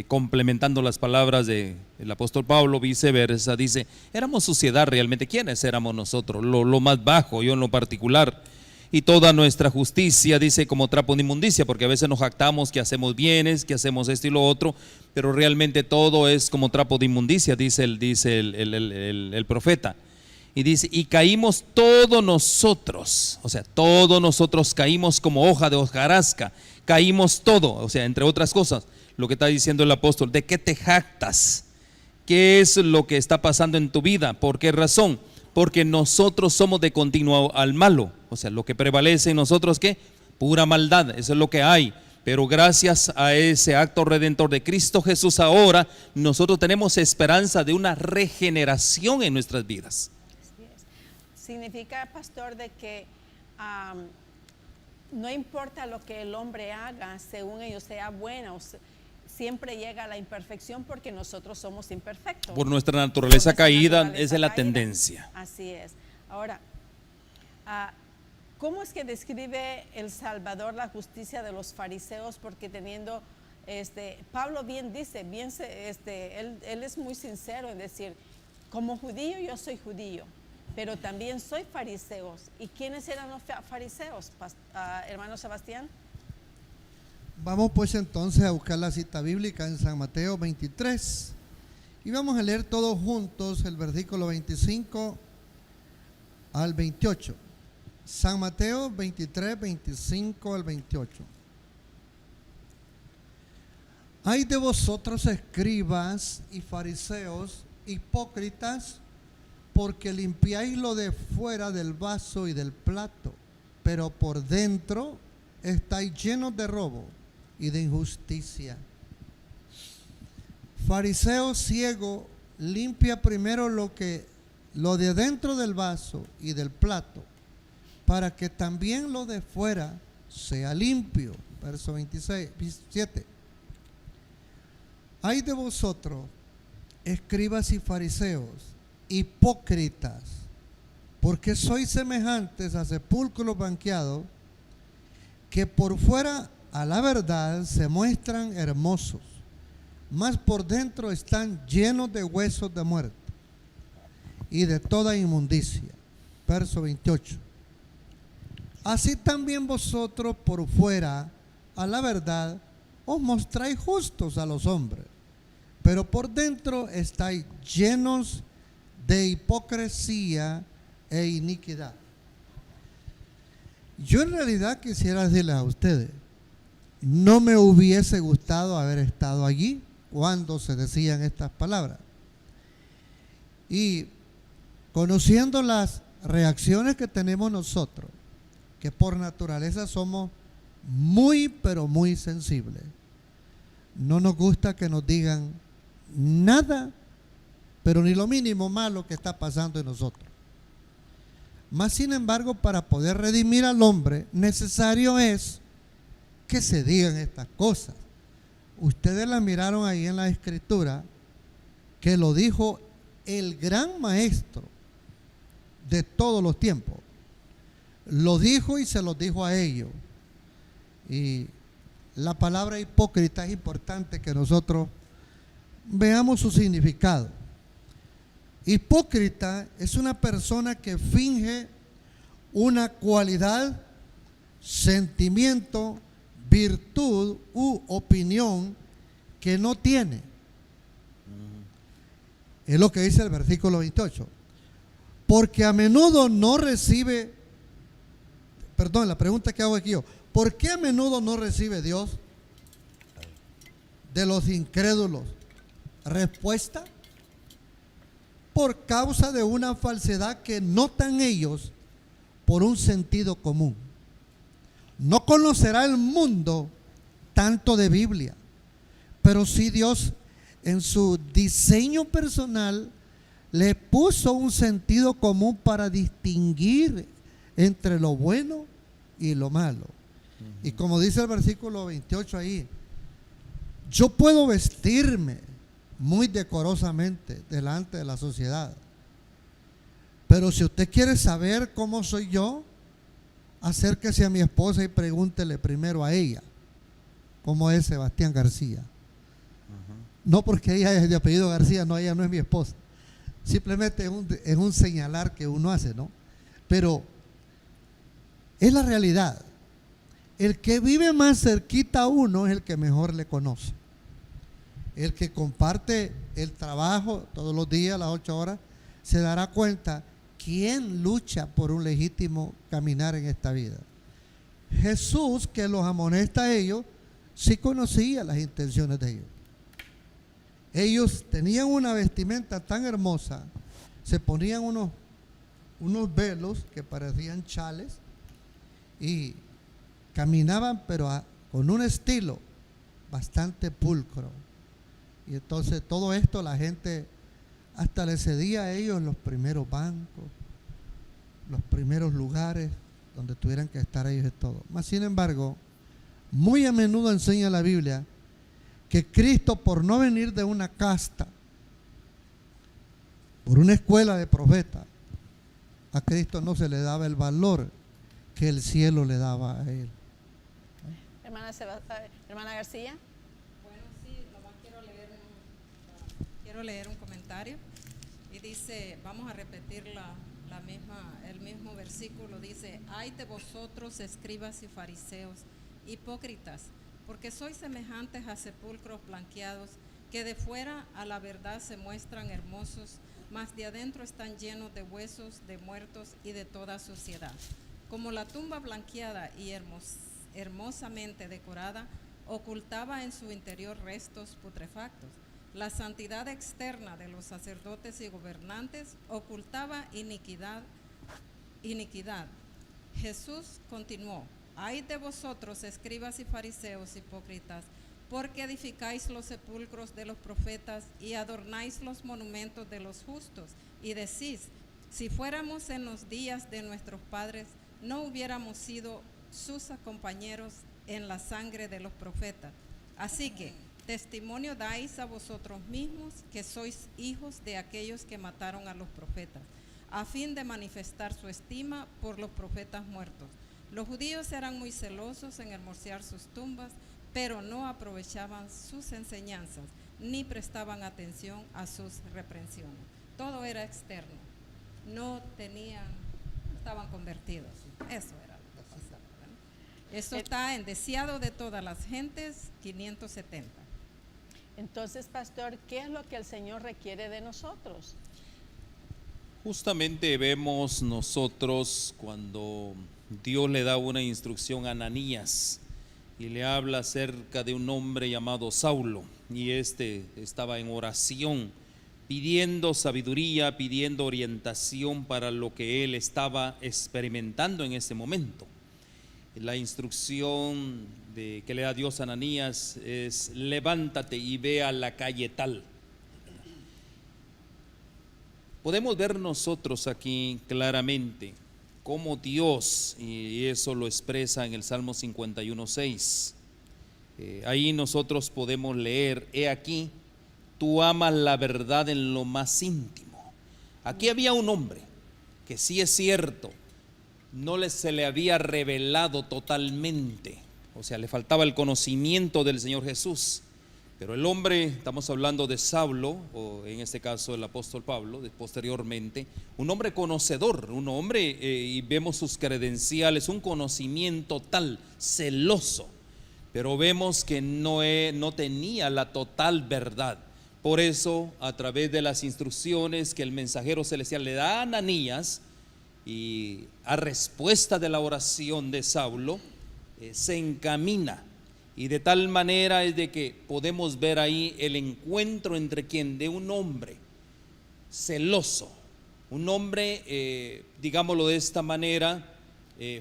complementando las palabras del apóstol Pablo, viceversa, dice, éramos suciedad realmente. ¿Quiénes éramos nosotros? Lo más bajo, yo en lo particular. Y toda nuestra justicia, dice, como trapo de inmundicia, porque a veces nos jactamos que hacemos bienes, que hacemos esto y lo otro, pero realmente todo es como trapo de inmundicia, dice el profeta. Y dice, y caímos todos nosotros, o sea, todos nosotros caímos como hoja de hojarasca, caímos todo, o sea, entre otras cosas, lo que está diciendo el apóstol. ¿De qué te jactas? ¿Qué es lo que está pasando en tu vida? ¿Por qué razón? Porque nosotros somos de continuo al malo, o sea, lo que prevalece en nosotros, ¿qué? Pura maldad, eso es lo que hay. Pero gracias a ese acto redentor de Cristo Jesús, ahora nosotros tenemos esperanza de una regeneración en nuestras vidas. Significa, pastor, de que no importa lo que el hombre haga, según ellos sea bueno, siempre llega a la imperfección, porque nosotros somos imperfectos. Por nuestra naturaleza caída, esa es la tendencia. Así es. Ahora, ¿cómo es que describe el Salvador la justicia de los fariseos? Porque teniendo, Pablo bien dice, él es muy sincero en decir, como judío yo soy judío, pero también soy fariseos. ¿Y quiénes eran los fariseos, hermano Sebastián? Vamos pues entonces a buscar la cita bíblica en San Mateo 23 y vamos a leer todos juntos el versículo 25 al 28. San Mateo 23, 25 al 28. Ay de vosotros, escribas y fariseos, hipócritas, porque limpiáis lo de fuera del vaso y del plato, pero por dentro estáis llenos de robo y de injusticia. Fariseo ciego, limpia primero lo de dentro del vaso y del plato, para que también lo de fuera sea limpio. Verso 27. Ay de vosotros, escribas y fariseos, hipócritas, porque sois semejantes a sepulcros blanqueados, que por fuera a la verdad se muestran hermosos, mas por dentro están llenos de huesos de muerte y de toda inmundicia. Verso 28. Así también vosotros por fuera a la verdad os mostráis justos a los hombres, pero por dentro estáis llenos de hipocresía e iniquidad. Yo en realidad quisiera decirles a ustedes, no me hubiese gustado haber estado allí cuando se decían estas palabras. Y conociendo las reacciones que tenemos nosotros, que por naturaleza somos muy, pero muy sensibles, no nos gusta que nos digan nada, pero ni lo mínimo malo que está pasando en nosotros. Mas sin embargo, para poder redimir al hombre, necesario es que se digan estas cosas. Ustedes la miraron ahí en la escritura, que lo dijo el gran maestro de todos los tiempos. Lo dijo y se lo dijo a ellos. Y la palabra hipócrita es importante que nosotros veamos su significado. Hipócrita es una persona que finge una cualidad, sentimiento, virtud u opinión que no tiene. Es lo que dice el versículo 28. Porque a menudo no recibe, la pregunta que hago aquí yo, ¿Por qué a menudo no recibe Dios de los incrédulos respuesta? Por causa de una falsedad que notan ellos por un sentido común. No conocerá el mundo tanto de Biblia, pero sí Dios en su diseño personal le puso un sentido común para distinguir entre lo bueno y lo malo. Y como dice el versículo 28 ahí, yo puedo vestirme muy decorosamente delante de la sociedad, pero si usted quiere saber cómo soy yo, acérquese a mi esposa y pregúntele primero a ella cómo es Sebastián García. No porque ella es de apellido García, no, ella no es mi esposa. Simplemente es un señalar que uno hace, ¿no? Pero es la realidad. El que vive más cerquita a uno es el que mejor le conoce. El que comparte el trabajo todos los días, las 8 horas, se dará cuenta quién lucha por un legítimo caminar en esta vida. Jesús, que los amonesta a ellos, sí conocía las intenciones de ellos. Ellos tenían una vestimenta tan hermosa, se ponían unos velos que parecían chales y caminaban, pero con un estilo bastante pulcro. Y entonces todo esto la gente hasta le cedía a ellos los primeros bancos, los primeros lugares donde tuvieran que estar ellos y todo. Mas sin embargo, muy a menudo enseña la Biblia que Cristo, por no venir de una casta, por una escuela de profetas, a Cristo no se le daba el valor que el cielo le daba a él. Hermana García. Bueno, sí, nomás quiero leer un comentario. Y dice, vamos a repetir el mismo versículo. Dice, ay de vosotros, escribas y fariseos, hipócritas, porque sois semejantes a sepulcros blanqueados, que de fuera a la verdad se muestran hermosos, mas de adentro están llenos de huesos, de muertos y de toda suciedad. Como la tumba blanqueada y hermosamente decorada ocultaba en su interior restos putrefactos, la santidad externa de los sacerdotes y gobernantes ocultaba iniquidad. Jesús continuó, ay de vosotros, escribas y fariseos hipócritas, porque edificáis los sepulcros de los profetas y adornáis los monumentos de los justos, y decís, si fuéramos en los días de nuestros padres, no hubiéramos sido sus compañeros en la sangre de los profetas. Así que testimonio dais a vosotros mismos que sois hijos de aquellos que mataron a los profetas, a fin de manifestar su estima por los profetas muertos. Los judíos eran muy celosos en hermosear sus tumbas, pero no aprovechaban sus enseñanzas, ni prestaban atención a sus reprensiones. Todo era externo, no estaban convertidos. Eso era lo que pasaba, ¿verdad? Eso está en Deseado de todas las gentes, 570. Entonces, pastor, ¿qué es lo que el Señor requiere de nosotros? Justamente vemos nosotros cuando Dios le da una instrucción a Ananías y le habla acerca de un hombre llamado Saulo, y estaba en oración pidiendo sabiduría, pidiendo orientación para lo que él estaba experimentando en ese momento. La instrucción que le da Dios a Ananías es: levántate y ve a la calle tal. Podemos ver nosotros aquí claramente cómo Dios, y eso lo expresa en el Salmo 51:6, ahí nosotros podemos leer: he aquí, tú amas la verdad en lo más íntimo. Aquí había un hombre que, sí es cierto, no se le había revelado totalmente, o sea, le faltaba el conocimiento del Señor Jesús, pero el hombre, estamos hablando de Saulo, o en este caso el apóstol Pablo, posteriormente, un hombre conocedor, un hombre, y vemos sus credenciales, un conocimiento tal, celoso, pero vemos que no tenía la total verdad. Por eso, a través de las instrucciones que el mensajero celestial le da a Ananías, y a respuesta de la oración de Saulo, se encamina. Y de tal manera es de que podemos ver ahí el encuentro entre quien, de un hombre celoso, un hombre, digámoslo de esta manera,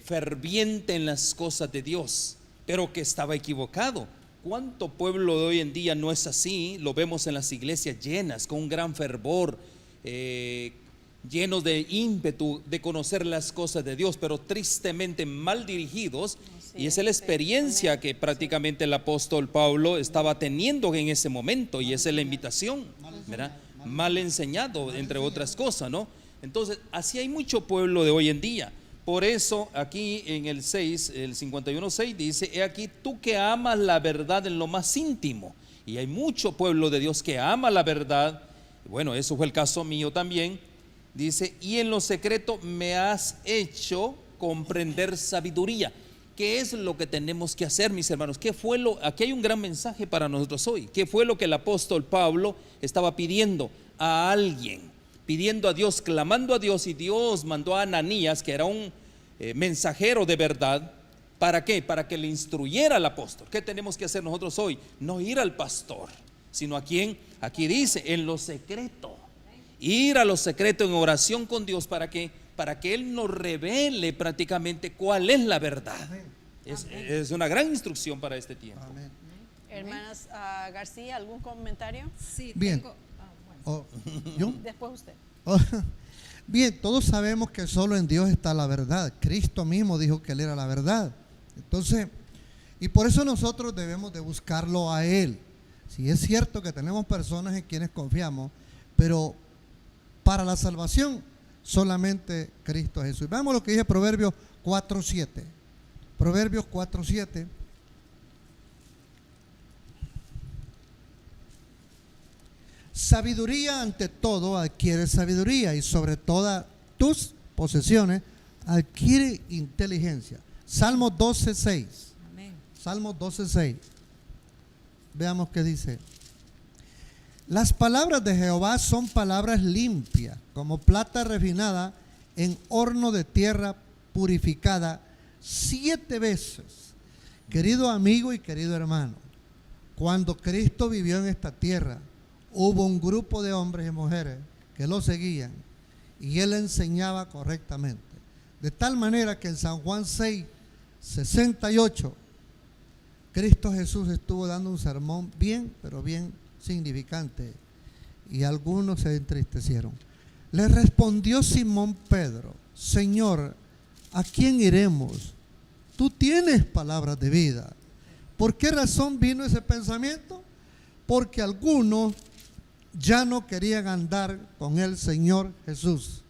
ferviente en las cosas de Dios, pero que estaba equivocado. ¿Cuánto pueblo de hoy en día no es así? Lo vemos en las iglesias llenas, con un gran fervor, llenos de ímpetu de conocer las cosas de Dios, pero tristemente mal dirigidos. Y esa es la experiencia que prácticamente el apóstol Pablo estaba teniendo en ese momento, y esa es la invitación, ¿verdad? Mal enseñado, entre otras cosas, ¿no? Entonces, así hay mucho pueblo de hoy en día. Por eso aquí en el 6, el 51:6 dice: he aquí tú que amas la verdad en lo más íntimo. Y hay mucho pueblo de Dios que ama la verdad. Bueno, eso fue el caso mío también. Dice: y en lo secreto me has hecho comprender sabiduría. ¿Qué es lo que tenemos que hacer, mis hermanos? Aquí hay un gran mensaje para nosotros hoy. ¿Qué fue lo que el apóstol Pablo estaba pidiendo a alguien? Pidiendo a Dios, clamando a Dios, y Dios mandó a Ananías, que era un mensajero de verdad. ¿Para qué? Para que le instruyera al apóstol. ¿Qué tenemos que hacer nosotros hoy? No ir al pastor, sino a quién. Aquí dice: en lo secreto. Ir a lo secreto en oración con Dios. ¿Para qué? Para que Él nos revele prácticamente cuál es la verdad. Es una gran instrucción para este tiempo. Amén. Hermanas García, ¿algún comentario? Sí, Bien. tengo. Oh, ¿yo? Después usted. Oh, bien, todos sabemos que solo en Dios está la verdad. Cristo mismo dijo que Él era la verdad. Entonces, y por eso nosotros debemos de buscarlo a Él. Si es cierto que tenemos personas en quienes confiamos, pero para la salvación solamente Cristo Jesús. Veamos lo que dice Proverbios 4:7. Proverbios 4:7. Sabiduría ante todo adquiere sabiduría, y sobre todas tus posesiones adquiere inteligencia. Salmo 12:6. Amén. Salmo 12:6. Veamos qué dice. Las palabras de Jehová son palabras limpias, como plata refinada en horno de tierra purificada 7 veces. Querido amigo y querido hermano, cuando Cristo vivió en esta tierra, hubo un grupo de hombres y mujeres que lo seguían, y Él enseñaba correctamente. De tal manera que en San Juan 6:68, Cristo Jesús estuvo dando un sermón bien, pero bien significante, y algunos se entristecieron. Le respondió Simón Pedro: Señor, ¿a quién iremos? Tú tienes palabras de vida. ¿Por qué razón vino ese pensamiento? Porque algunos ya no querían andar con el Señor Jesús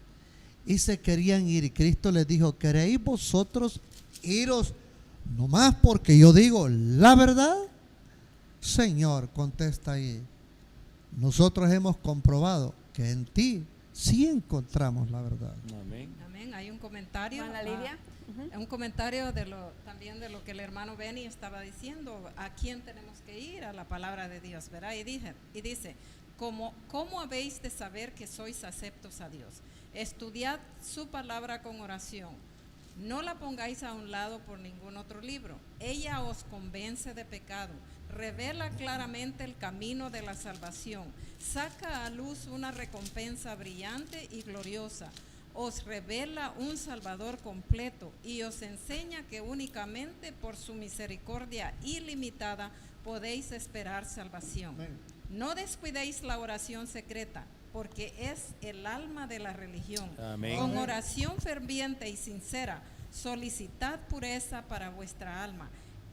y se querían ir, y Cristo les dijo: ¿queréis vosotros iros nomás porque yo digo la verdad? Señor, contesta ahí, nosotros hemos comprobado que en ti sí encontramos la verdad. Amén. Amén. Hay un comentario. Ana Lidia. Un comentario también de lo que el hermano Benny estaba diciendo. ¿A quién tenemos que ir? A la palabra de Dios, ¿verdad? Y dice: ¿Cómo habéis de saber que sois aceptos a Dios? Estudiad su palabra con oración. No la pongáis a un lado por ningún otro libro. Ella os convence de pecado, revela claramente el camino de la salvación, saca a luz una recompensa brillante y gloriosa, os revela un Salvador completo y os enseña que únicamente por su misericordia ilimitada podéis esperar salvación. No descuidéis la oración secreta, porque es el alma de la religión. Amén. Con oración ferviente y sincera, solicitad pureza para vuestra alma.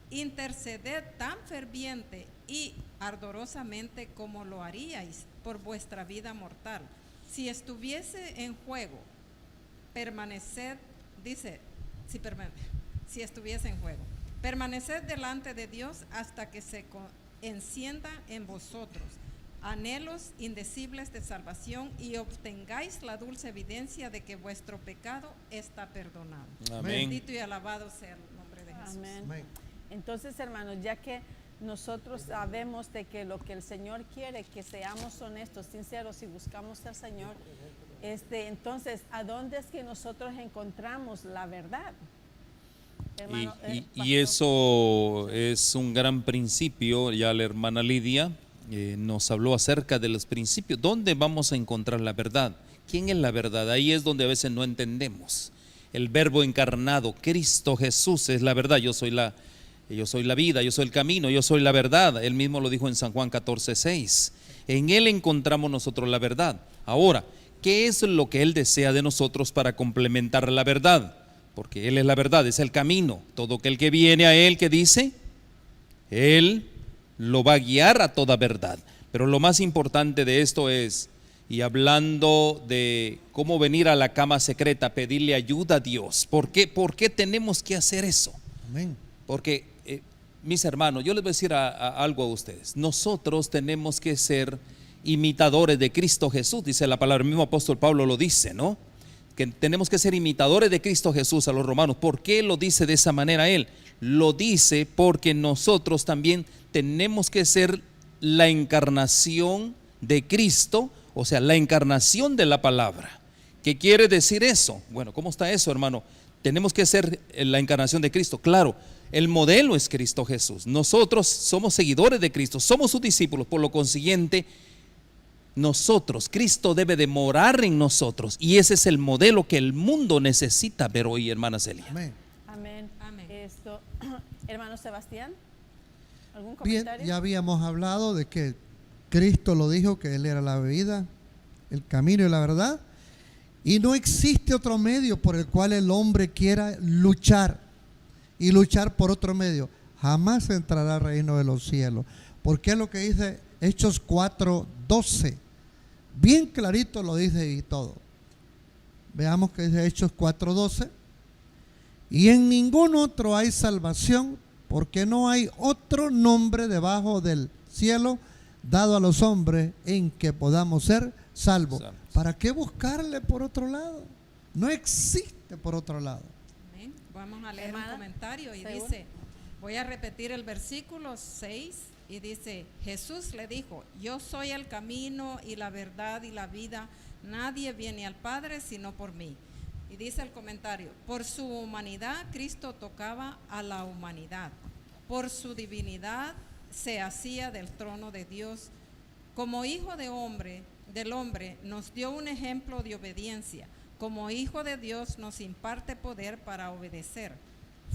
Interceded tan ferviente y ardorosamente como lo haríais por vuestra vida mortal. Si estuviese en juego, permaneced, si estuviese en juego, permaneced delante de Dios hasta que se encienda en vosotros anhelos indecibles de salvación y obtengáis la dulce evidencia de que vuestro pecado está perdonado. Amén. Bendito y alabado sea el nombre de Jesús. Amén. Amén. Entonces, hermanos, ya que nosotros sabemos de que lo que el Señor quiere, que seamos honestos, sinceros y buscamos al Señor, entonces, ¿a dónde es que nosotros encontramos la verdad? Hermano, Y pastor. eso es un gran principio. Ya la hermana Lidia nos habló acerca de los principios. ¿Dónde vamos a encontrar la verdad? ¿Quién es la verdad? Ahí es donde a veces no entendemos. El Verbo encarnado, Cristo Jesús es la verdad. Yo soy la vida, yo soy el camino, yo soy la verdad. Él mismo lo dijo en San Juan 14:6. En Él encontramos nosotros la verdad. Ahora, ¿qué es lo que Él desea de nosotros para complementar la verdad? Porque Él es la verdad, es el camino. Todo aquel que viene a Él, ¿qué dice? Él lo va a guiar a toda verdad. Pero lo más importante de esto es, y hablando de cómo venir a la cama secreta, pedirle ayuda a Dios. ¿Por qué tenemos que hacer eso? Amén. Porque, mis hermanos, yo les voy a decir algo a ustedes. Nosotros tenemos que ser imitadores de Cristo Jesús, dice la palabra. El mismo apóstol Pablo lo dice, ¿no? Que tenemos que ser imitadores de Cristo Jesús a los romanos. ¿Por qué lo dice de esa manera él? Lo dice porque nosotros también tenemos que ser la encarnación de Cristo, o sea, la encarnación de la palabra. ¿Qué quiere decir eso? Bueno, ¿cómo está eso, hermano? Tenemos que ser la encarnación de Cristo. Claro, el modelo es Cristo Jesús. Nosotros somos seguidores de Cristo, somos sus discípulos. Por lo consiguiente, Cristo debe de morar en nosotros. Y ese es el modelo que el mundo necesita ver hoy, hermana Celia. Amén. Amén. Amén. Hermano Sebastián, ¿algún Bien, comentario? ya habíamos hablado de que Cristo lo dijo, que Él era la vida, el camino y la verdad. Y no existe otro medio por el cual el hombre quiera luchar y luchar por otro medio. Jamás entrará al reino de los cielos. Porque es lo que dice Hechos 4:12. Bien clarito lo dice y todo. Veamos que dice Hechos 4:12. Y en ningún otro hay salvación, porque no hay otro nombre debajo del cielo dado a los hombres en que podamos ser salvos. ¿Para qué buscarle por otro lado? No existe por otro lado. Amén. Vamos a leer Hermana, un comentario y ¿seguro? dice, voy a repetir el versículo 6 y dice, Jesús le dijo, yo soy el camino y la verdad y la vida, nadie viene al Padre sino por mí. Y dice el comentario, por su humanidad Cristo tocaba a la humanidad, por su divinidad se hacía del trono de Dios. Como hijo del hombre nos dio un ejemplo de obediencia. Como hijo de Dios nos imparte poder para obedecer.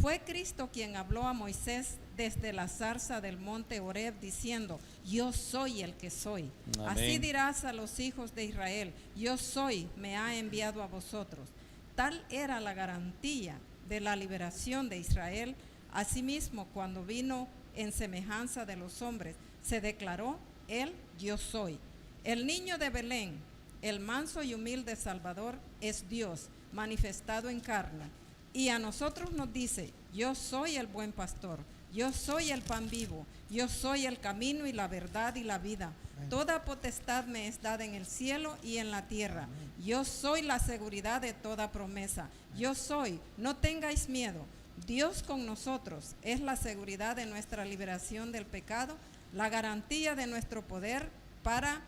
Fue Cristo quien habló a Moisés desde la zarza del monte Horeb diciendo, yo soy el que soy. Amén. Así dirás a los hijos de Israel, yo soy, me ha enviado a vosotros. Tal era la garantía de la liberación de Israel. Asimismo, cuando vino en semejanza de los hombres, se declaró él, yo soy. El niño de Belén, el manso y humilde Salvador, es Dios manifestado en carne. Y a nosotros nos dice, yo soy el buen pastor, yo soy el pan vivo, yo soy el camino y la verdad y la vida. Toda potestad me es dada en el cielo y en la tierra. Yo soy la seguridad de toda promesa. Yo soy, no tengáis miedo. Dios con nosotros es la seguridad de nuestra liberación del pecado, la garantía de nuestro poder para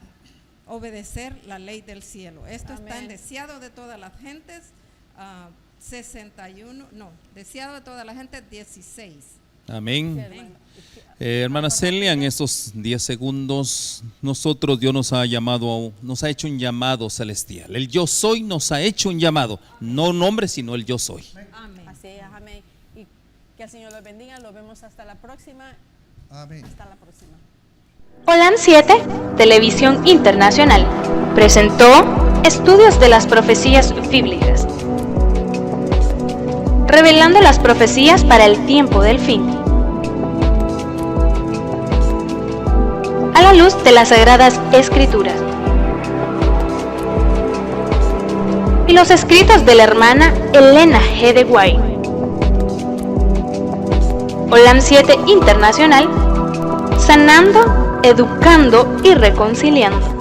obedecer la ley del cielo. Esto Amén. está en Deseado de todas las gentes, 16. Amén. Sí, hermano. Hermana Celia, en estos 10 segundos, Dios nos ha hecho un llamado celestial. El yo soy nos ha hecho un llamado, no un hombre, sino el yo soy. Amén. Así es, amén. Y que el Señor los bendiga. Nos vemos hasta la próxima. Amén. Hasta la próxima. Holan 7, Televisión Internacional, presentó Estudios de las Profecías Bíblicas, revelando las profecías para el tiempo del fin, a la luz de las Sagradas Escrituras y los escritos de la hermana Elena G. de White. Holan 7 Internacional, sanando, educando y reconciliando.